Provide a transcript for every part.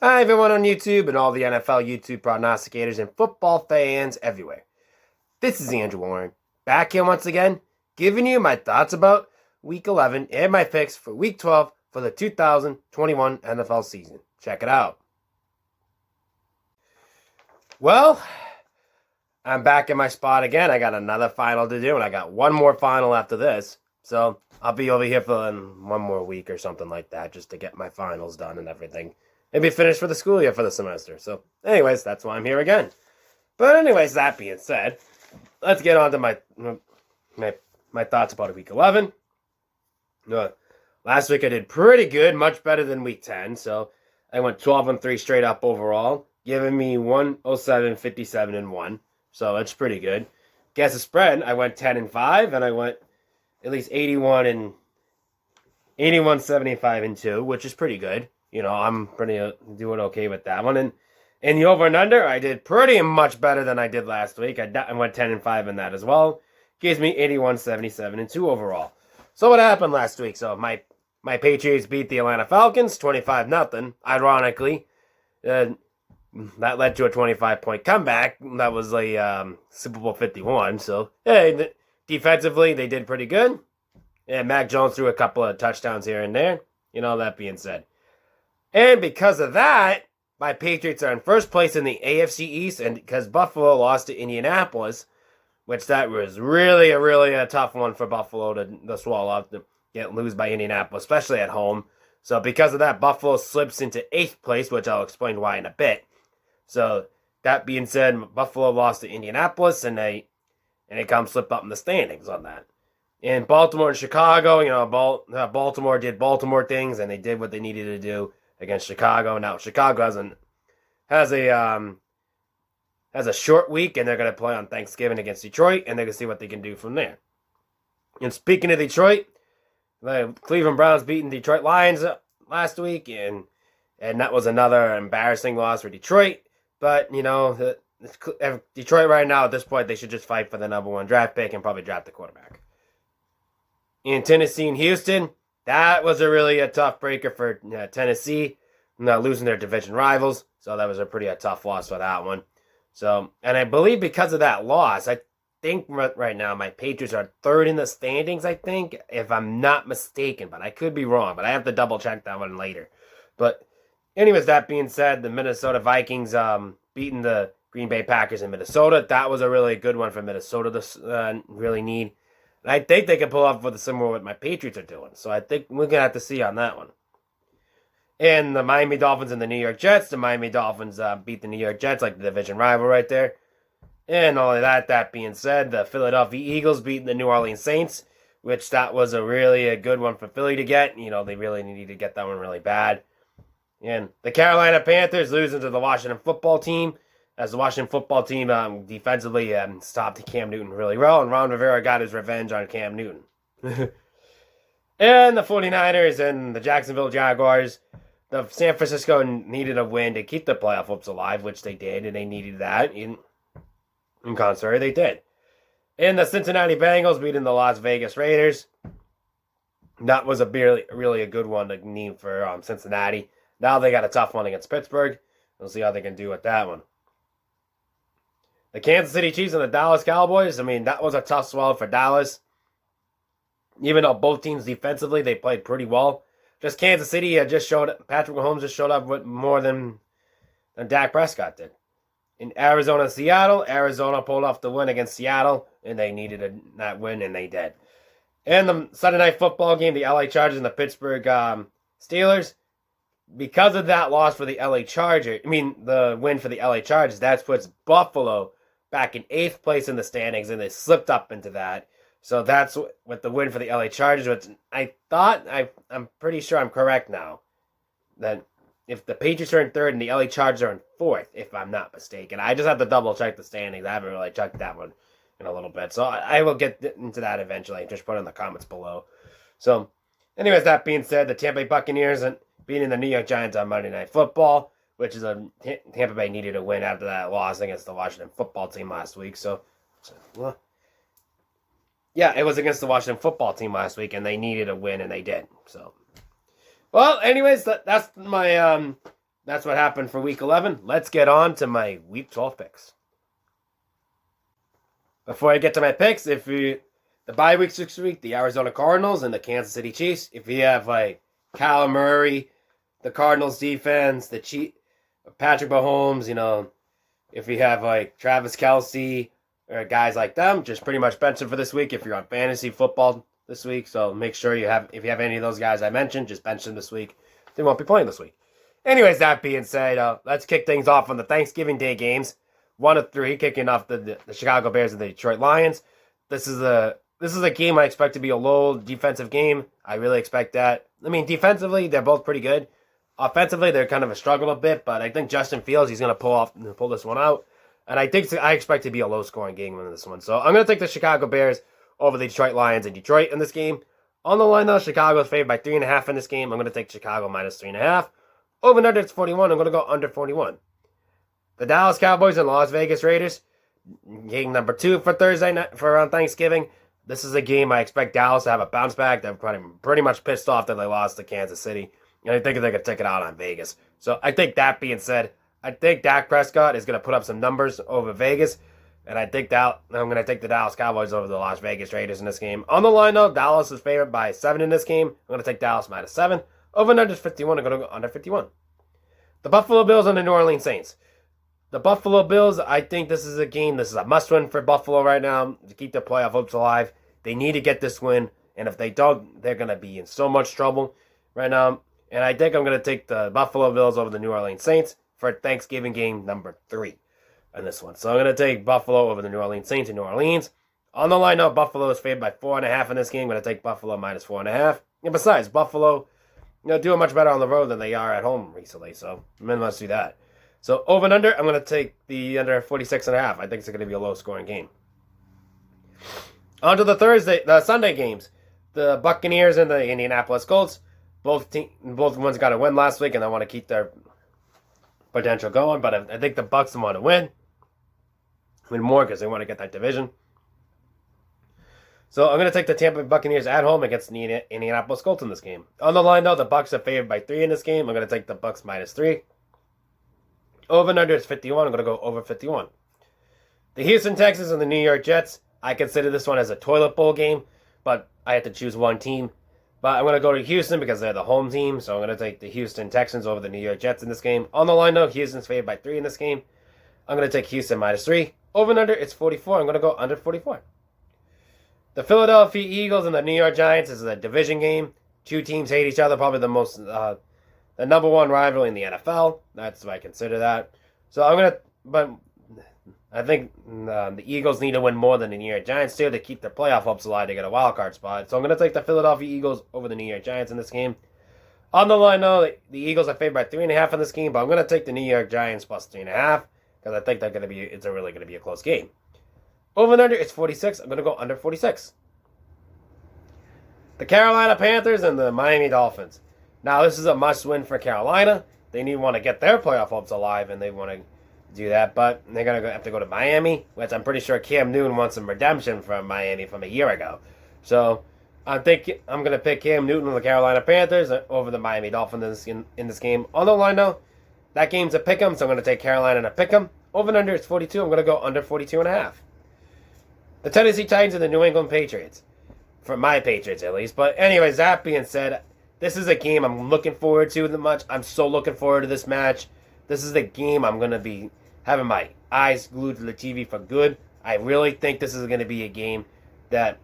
Hi everyone on YouTube and all the NFL YouTube prognosticators and football fans everywhere. This is Andrew Warren, back here once again, giving you my thoughts about Week 11 and my picks for Week 12 for the 2021 NFL season. Check it out. Well, I'm back in my spot again. I got another final to do, and I got one more final after this. So I'll be over here for one more week or something like that, just to get my finals done and everything. And be finished for the school year for the semester. So, anyways, that's why I'm here again. But anyways, that being said, let's get on to my thoughts about Week 11. Last week I did pretty good, much better than Week 10. So I went 12-3 straight up overall, giving me 107, 57, and 1. So that's pretty good. Guess the spread, I went 10-5, and I went at least 81, 75, and 2, which is pretty good. You know, I'm pretty doing okay with that one. And in the over and under, I did pretty much better than I did last week. I went 10-5 in that as well. Gives me 81, 77, and 2 overall. So what happened last week? So my Patriots beat the Atlanta Falcons 25-0. Ironically, that led to a 25-point comeback. That was a Super Bowl 51. So, hey, defensively, they did pretty good. And Mac Jones threw a couple of touchdowns here and there. You know, that being said. And because of that, my Patriots are in first place in the AFC East, and because Buffalo lost to Indianapolis, which that was really a tough one for Buffalo to swallow up, to lose by Indianapolis, especially at home. So because of that, Buffalo slips into 8th place, which I'll explain why in a bit. So that being said, Buffalo lost to Indianapolis, and they come slip up in the standings on that. In Baltimore and Chicago, you know, Baltimore did Baltimore things, and they did what they needed to do against Chicago. Now Chicago has a short week, and they're going to play on Thanksgiving against Detroit, and they're going to see what they can do from there. And speaking of Detroit, the Cleveland Browns beating Detroit Lions last week, and that was another embarrassing loss for Detroit. But you know, Detroit right now at this point, they should just fight for the number 1 draft pick and probably draft the quarterback. In Tennessee and Houston, that was a tough breaker for Tennessee, losing their division rivals. So that was a pretty tough loss for that one. So, and I believe because of that loss, I think right now my Patriots are 3rd in the standings, I think, if I'm not mistaken. But I could be wrong, but I have to double check that one later. But anyways, that being said, the Minnesota Vikings beating the Green Bay Packers in Minnesota. That was a really good one for Minnesota to really need. And I think they can pull off with the similar what my Patriots are doing. So I think we're going to have to see on that one. And the Miami Dolphins and the New York Jets. The Miami Dolphins beat the New York Jets, like the division rival right there. And all of that being said, the Philadelphia Eagles beating the New Orleans Saints, which that was a good one for Philly to get. You know, they really needed to get that one really bad. And the Carolina Panthers losing to the Washington Football Team, as the Washington Football Team defensively stopped Cam Newton really well, and Ron Rivera got his revenge on Cam Newton. And the 49ers and the Jacksonville Jaguars, the San Francisco needed a win to keep the playoff hopes alive, which they did, and they needed that. In contrary, they did. And the Cincinnati Bengals beating the Las Vegas Raiders. That was really a good one to need for Cincinnati. Now they got a tough one against Pittsburgh. We'll see how they can do with that one. The Kansas City Chiefs and the Dallas Cowboys, I mean, that was a tough swallow for Dallas. Even though both teams defensively, they played pretty well. Just Kansas City Patrick Mahomes just showed up with more than Dak Prescott did. In Arizona and Seattle, Arizona pulled off the win against Seattle, and they needed that win, and they did. And the Sunday Night Football game, the LA Chargers and the Pittsburgh Steelers, because of that loss for the the win for the LA Chargers, that puts Buffalo back in 8th place in the standings, and they slipped up into that. So that's with the win for the LA Chargers, which I'm pretty sure I'm correct now, that if the Patriots are in 3rd and the LA Chargers are in 4th, if I'm not mistaken. I just have to double check the standings. I haven't really checked that one in a little bit. So I will get into that eventually. Just put it in the comments below. So anyways, that being said, the Tampa Bay Buccaneers beating the New York Giants on Monday Night Football, which is Tampa Bay needed a win after that loss against the Washington Football Team last week. Yeah, it was against the Washington Football Team last week, and they needed a win, and they did. So, well, anyways, that's my that's what happened for Week 11. Let's get on to my Week 12 picks. Before I get to my picks, the bye weeks this week, the Arizona Cardinals and the Kansas City Chiefs. If you have like Kyler Murray, the Cardinals defense, the Patrick Mahomes, if you have like Travis Kelce or guys like them, just pretty much bench them for this week if you're on fantasy football this week. So make sure if you have any of those guys I mentioned, just bench them this week. They won't be playing this week. Anyways, that being said, let's kick things off on the Thanksgiving Day games. 1 of 3, kicking off the Chicago Bears and the Detroit Lions. This is a game I expect to be a low defensive game. I really expect that. I mean, defensively, they're both pretty good. Offensively, they're kind of a struggle a bit, but I think Justin Fields, he's going to pull this one out. And I expect to be a low-scoring game in this one. So I'm going to take the Chicago Bears over the Detroit Lions in Detroit in this game. On the line, though, Chicago is favored by 3.5 in this game. I'm going to take Chicago minus 3.5. Over and under, it's 41. I'm going to go under 41. The Dallas Cowboys and Las Vegas Raiders, game number 2 for Thursday night for Thanksgiving. This is a game I expect Dallas to have a bounce back. They're pretty much pissed off that they lost to Kansas City. And I think they're going to take it out on Vegas. So I think that being said, I think Dak Prescott is going to put up some numbers over Vegas. And I think I'm going to take the Dallas Cowboys over the Las Vegas Raiders in this game. On the line, though, Dallas is favored by 7 in this game. I'm going to take Dallas minus 7. Over and under 51. I'm going to go under 51. The Buffalo Bills and the New Orleans Saints. The Buffalo Bills, I think this is a must-win for Buffalo right now to keep their playoff hopes alive. They need to get this win, and if they don't, they're going to be in so much trouble right now. And I think I'm going to take the Buffalo Bills over the New Orleans Saints for Thanksgiving game number 3 in this one. So I'm going to take Buffalo over the New Orleans Saints in New Orleans. On the line now, Buffalo is favored by 4.5 in this game. I'm going to take Buffalo minus 4.5. And besides, Buffalo, doing much better on the road than they are at home recently, so men must do that. So over and under, I'm going to take the under 46.5. I think it's going to be a low-scoring game. On to the Sunday games. The Buccaneers and the Indianapolis Colts. Both ones got a win last week, and they want to keep their potential going. But I think the Bucs want to win more because they want to get that division. So I'm going to take the Tampa Bay Buccaneers at home against the Indianapolis Colts in this game. On the line, though, the Bucs are favored by 3 in this game. I'm going to take the Bucs minus 3. Over and under is 51. I'm going to go over 51. The Houston Texans and the New York Jets. I consider this one as a toilet bowl game, but I have to choose one team. But I'm going to go to Houston because they're the home team, so I'm going to take the Houston Texans over the New York Jets in this game. On the line, though, Houston's favored by 3 in this game. I'm going to take Houston minus 3. Over and under, it's 44. I'm going to go under 44. The Philadelphia Eagles and the New York Giants is a division game. 2 teams hate each other, probably the number 1 rivalry in the NFL. That's what I consider that. So I think the Eagles need to win more than the New York Giants do to keep their playoff hopes alive to get a wild card spot. So I'm going to take the Philadelphia Eagles over the New York Giants in this game. On the line, though, the Eagles are favored by 3.5 in this game, but I'm going to take the New York Giants plus 3.5 because I think it's really going to be a close game. Over and under, it's 46. I'm going to go under 46. The Carolina Panthers and the Miami Dolphins. Now, this is a must-win for Carolina. They want to get their playoff hopes alive, and they want to do that. But they're going to have to go to Miami, which I'm pretty sure Cam Newton wants some redemption from Miami from a year ago. So I think I'm going to pick Cam Newton and the Carolina Panthers over the Miami Dolphins in this game. On the line, though, that game's a pick 'em, so I'm going to take Carolina and a pick 'em. Over and under, it's 42. I'm going to go under 42.5. The Tennessee Titans and the New England Patriots. For my Patriots, at least. But anyways, that being said, this is a game I'm looking forward to much. I'm so looking forward to this match. This is the game I'm going to be having my eyes glued to the TV for good. I really think this is going to be a game that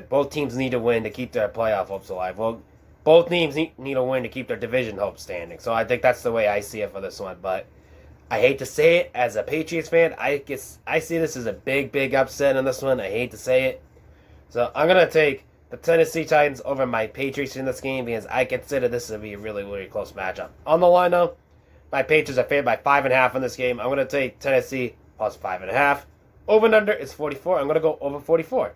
both teams need to win to keep their playoff hopes alive. Well, both teams need to win to keep their division hopes standing. So I think that's the way I see it for this one. But I hate to say it, as a Patriots fan, I see this as a big, big upset in this one. I hate to say it. So I'm going to take the Tennessee Titans over my Patriots in this game because I consider this to be a really, really close matchup. On the line, though, my Patriots are favored by 5.5 in this game. I'm going to take Tennessee plus 5.5. Over and under is 44. I'm going to go over 44.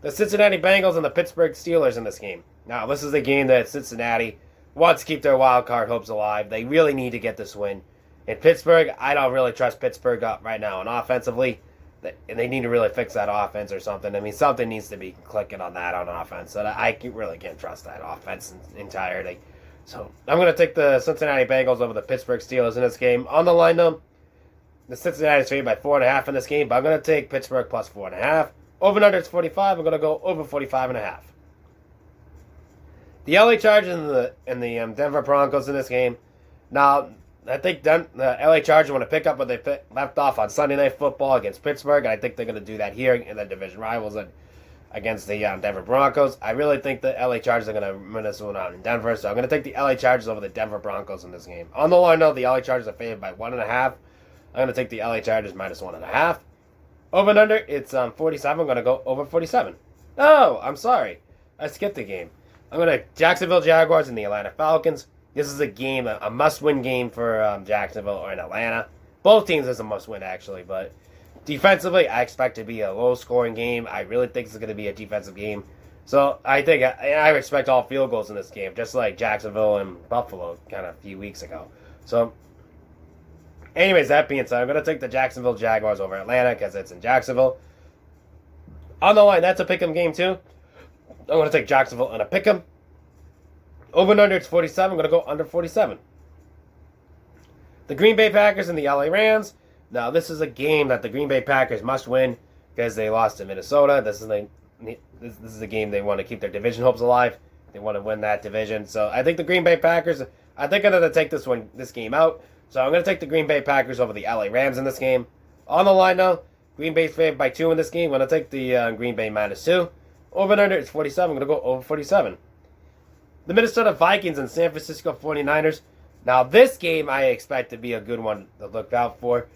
The Cincinnati Bengals and the Pittsburgh Steelers in this game. Now, this is a game that Cincinnati wants to keep their wild card hopes alive. They really need to get this win. In Pittsburgh, I don't really trust Pittsburgh up right now. And offensively, they need to really fix that offense or something. I mean, something needs to be clicking on offense. So I really can't trust that offense entirely. So I'm going to take the Cincinnati Bengals over the Pittsburgh Steelers in this game. On the line, though, the Cincinnati is favored by 4.5 in this game, but I'm going to take Pittsburgh plus 4.5. Over and under, it's 45. I'm going to go over 45.5. The LA Chargers and the Denver Broncos in this game. Now, I think the LA Chargers want to pick up what they left off on Sunday Night Football against Pittsburgh, and I think they're going to do that here in the division rivals against the Denver Broncos. I really think the LA Chargers are going to win this one out in Denver, so I'm going to take the LA Chargers over the Denver Broncos in this game. On the line, though, the LA Chargers are favored by 1.5. I'm going to take the LA Chargers minus 1.5. Over and under, it's 47. I'm going to go over 47. Oh, I'm sorry. I skipped the game. I'm going to Jacksonville Jaguars and the Atlanta Falcons. This is a game, a must-win game for Jacksonville or in Atlanta. Both teams is a must-win, actually, but defensively, I expect it to be a low-scoring game. I really think it's going to be a defensive game. So I think I expect all field goals in this game, just like Jacksonville and Buffalo kind of a few weeks ago. So, anyways, that being said, I'm going to take the Jacksonville Jaguars over Atlanta because it's in Jacksonville. On the line, that's a pick'em game, too. I'm going to take Jacksonville and a pick'em. Over and under, it's 47. I'm going to go under 47. The Green Bay Packers and the LA Rams. Now, this is a game that the Green Bay Packers must win because they lost to Minnesota. This is a game they want to keep their division hopes alive. They want to win that division. So I think the Green Bay Packers, I think I'm going to take this game out. So I'm going to take the Green Bay Packers over the LA Rams in this game. On the line, though, Green Bay's favored by 2 in this game. I'm going to take the Green Bay minus 2. Over and under, it's 47. I'm going to go over 47. The Minnesota Vikings and San Francisco 49ers. Now, this game I expect to be a good one to look out for.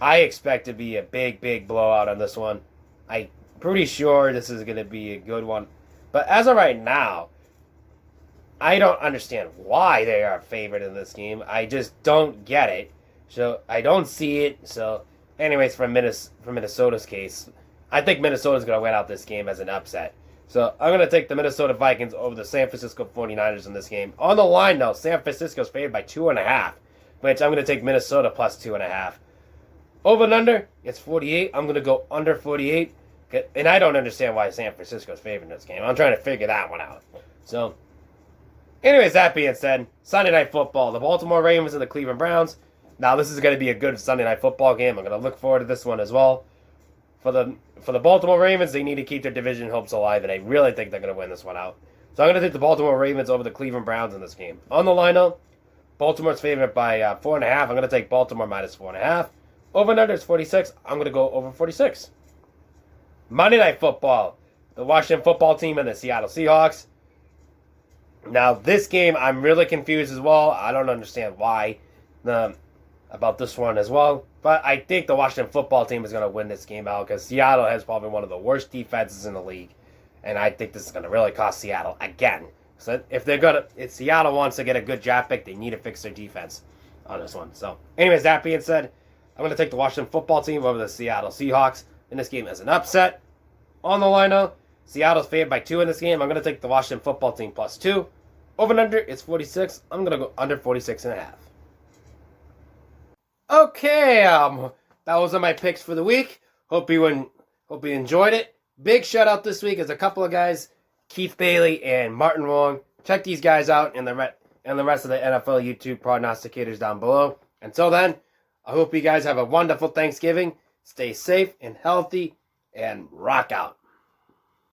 I expect to be a big, big blowout on this one. I'm pretty sure this is going to be a good one. But as of right now, I don't understand why they are favored in this game. I just don't get it. So, I don't see it. So, anyways, from Minnesota's case, I think Minnesota's going to win out this game as an upset. So, I'm going to take the Minnesota Vikings over the San Francisco 49ers in this game. On the line, though, San Francisco's favored by 2.5, which I'm going to take Minnesota plus 2.5. Over and under, it's 48. I'm going to go under 48. And I don't understand why San Francisco's favored in this game. I'm trying to figure that one out. So, anyways, that being said, Sunday Night Football, the Baltimore Ravens and the Cleveland Browns. Now, this is going to be a good Sunday Night Football game. I'm going to look forward to this one as well. For the Baltimore Ravens, they need to keep their division hopes alive, and I really think they're going to win this one out. So I'm going to take the Baltimore Ravens over the Cleveland Browns in this game. On the lineup, Baltimore's favored by 4.5. I'm going to take Baltimore minus 4.5. Over and under is 46. I'm going to go over 46. Monday Night Football, the Washington Football Team and the Seattle Seahawks. Now, this game, I'm really confused as well. I don't understand why about this one as well. But I think the Washington Football Team is going to win this game out because Seattle has probably one of the worst defenses in the league. And I think this is going to really cost Seattle again. So if Seattle wants to get a good draft pick, they need to fix their defense on this one. So, anyways, that being said, I'm going to take the Washington Football Team over the Seattle Seahawks in this game as an upset. On the lineup, Seattle's favored by 2 in this game. I'm going to take the Washington Football Team plus 2. Over and under, it's 46. I'm going to go under 46.5. Okay, that was my picks for the week. Hope you enjoyed it. Big shout out this week is a couple of guys, Keith Bailey and Martin Wong. Check these guys out and the rest of the NFL YouTube prognosticators down below. Until then, I hope you guys have a wonderful Thanksgiving. Stay safe and healthy, and rock out.